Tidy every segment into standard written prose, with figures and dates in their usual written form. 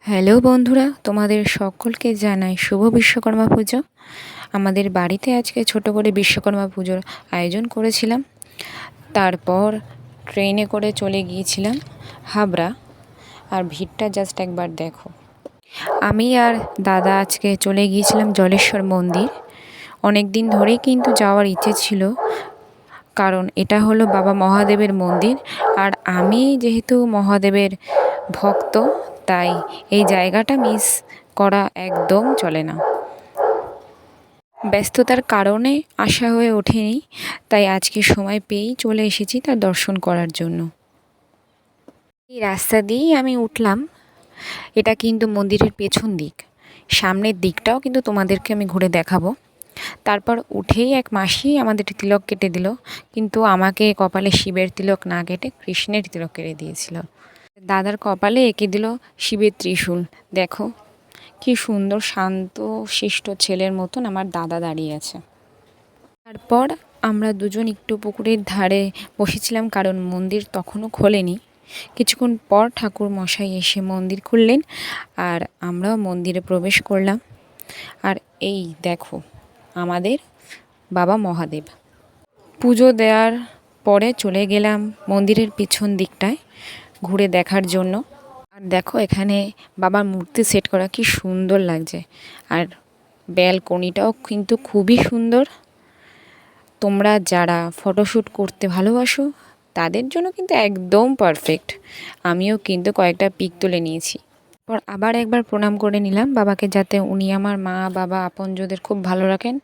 Hello বন্ধুরা, তোমাদের সকলকে জানাই শুভ বিশ্বকর্মা পুজো। আমাদের বাড়িতে আজকে ছোট করে বিশ্বকর্মা পুজোর আয়োজন করেছিলাম। তারপর ট্রেনে করে চলে গিয়েছিলাম হাবড়া। আর ভিড়টা জাস্ট একবার দেখো। আমি আর দাদা আজকে চলে গিয়েছিলাম জলেশ্বর মন্দির। অনেক দিন ধরেই কিন্তু যাওয়ার ইচ্ছে ছিল, কারণ এটা হলো বাবা মহাদেবের মন্দির। আর আমি যেহেতু মহাদেবের ভক্ত, তাই এই জায়গাটা মিস করা একদম চলে না। ব্যস্ততার কারণে আসা হয়ে ওঠেনি, তাই আজকে সময় পেয়েই চলে এসেছি তার দর্শন করার জন্য। এই রাস্তা দিয়েই আমি উঠলাম। এটা কিন্তু মন্দিরের পেছন দিক। সামনের দিকটাও কিন্তু তোমাদেরকে আমি ঘুরে দেখাবো। তারপর উঠেই এক মাসি আমাদের তিলক কেটে দিল, কিন্তু আমাকে কপালে শিবের তিলক না কেটে কৃষ্ণের তিলক কেটে দিয়েছিল। দাদার কপালে এঁকে দিল শিবের ত্রিশূল। দেখো কি সুন্দর শান্ত শিষ্ট ছেলের মতন আমার দাদা দাঁড়িয়ে আছে। তারপর আমরা দুজন একটু পুকুরের ধারে বসেছিলাম, কারণ মন্দির তখনও খোলেনি। কিছুক্ষণ পর ঠাকুর মশাই এসে মন্দির খুললেন, আর আমরাও মন্দিরে প্রবেশ করলাম। আর এই দেখো আমাদের বাবা মহাদেব। পুজো দেওয়ার পরে চলে গেলাম মন্দিরের পিছন দিকটায় ঘুরে দেখার জন্য। আর দেখো এখানে বাবার মূর্তি সেট করা কি সুন্দর লাগছে। আর ব্যালকনিটাও কিন্তু খুবই সুন্দর। তোমরা যারা ফটোশ্যুট করতে ভালোবাসো তাদের জন্য কিন্তু একদম পারফেক্ট। আমিও কিন্তু কয়েকটা পিক তুলে নিয়েছি। পর আবার একবার প্রণাম করে নিলাম বাবাকে, যাতে উনি আমার মা বাবা আপনজনদের খুব ভালো রাখেন,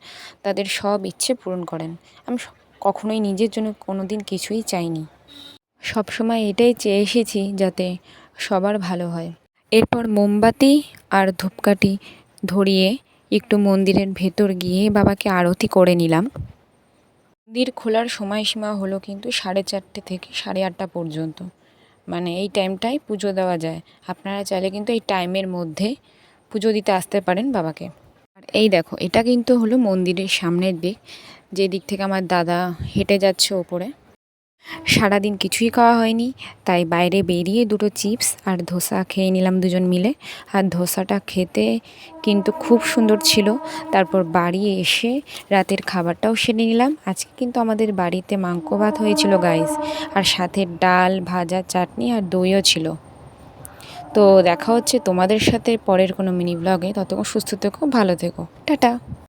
তাদের সব ইচ্ছে পূরণ করেন। আমি কখনোই নিজের জন্য কোনো দিন কিছুই চাইনি। সবসময় এটাই চেয়ে এসেছি যাতে সবার ভালো হয়। এরপর মোমবাতি আর ধূপকাঠি ধরিয়ে একটু মন্দিরের ভেতর গিয়ে বাবাকে আরতি করে নিলাম। মন্দির খোলার সময়সীমা হলো কিন্তু 4:30 থেকে 8:30 পর্যন্ত। মানে এই টাইমটাই পুজো দেওয়া যায়। আপনারা চাইলে কিন্তু এই টাইমের মধ্যে পুজো দিতে আসতে পারেন বাবাকে। আর এই দেখো এটা কিন্তু হলো মন্দিরের সামনের দিক, যে দিক থেকে আমার দাদা হেঁটে যাচ্ছে ওপরে। সারাদিন কিছুই খাওয়া হয়নি, তাই বাইরে বেরিয়ে দুটো চিপস আর ধোসা খেয়ে নিলাম দুজন মিলে। আর ধোসাটা খেতে কিন্তু খুব সুন্দর ছিল। তারপর বাড়ি এসে রাতের খাবারটাও সেরে নিলাম। আজকে কিন্তু আমাদের বাড়িতে মাংস ভাত হয়েছিল গাইস, আর সাথে ডাল ভাজা চাটনি আর দইও ছিল। তো দেখা হচ্ছে তোমাদের সাথে পরের কোনো মিনি ব্লগে। ততক্ষণ সুস্থ থেকো, ভালো থেকো, টাটা।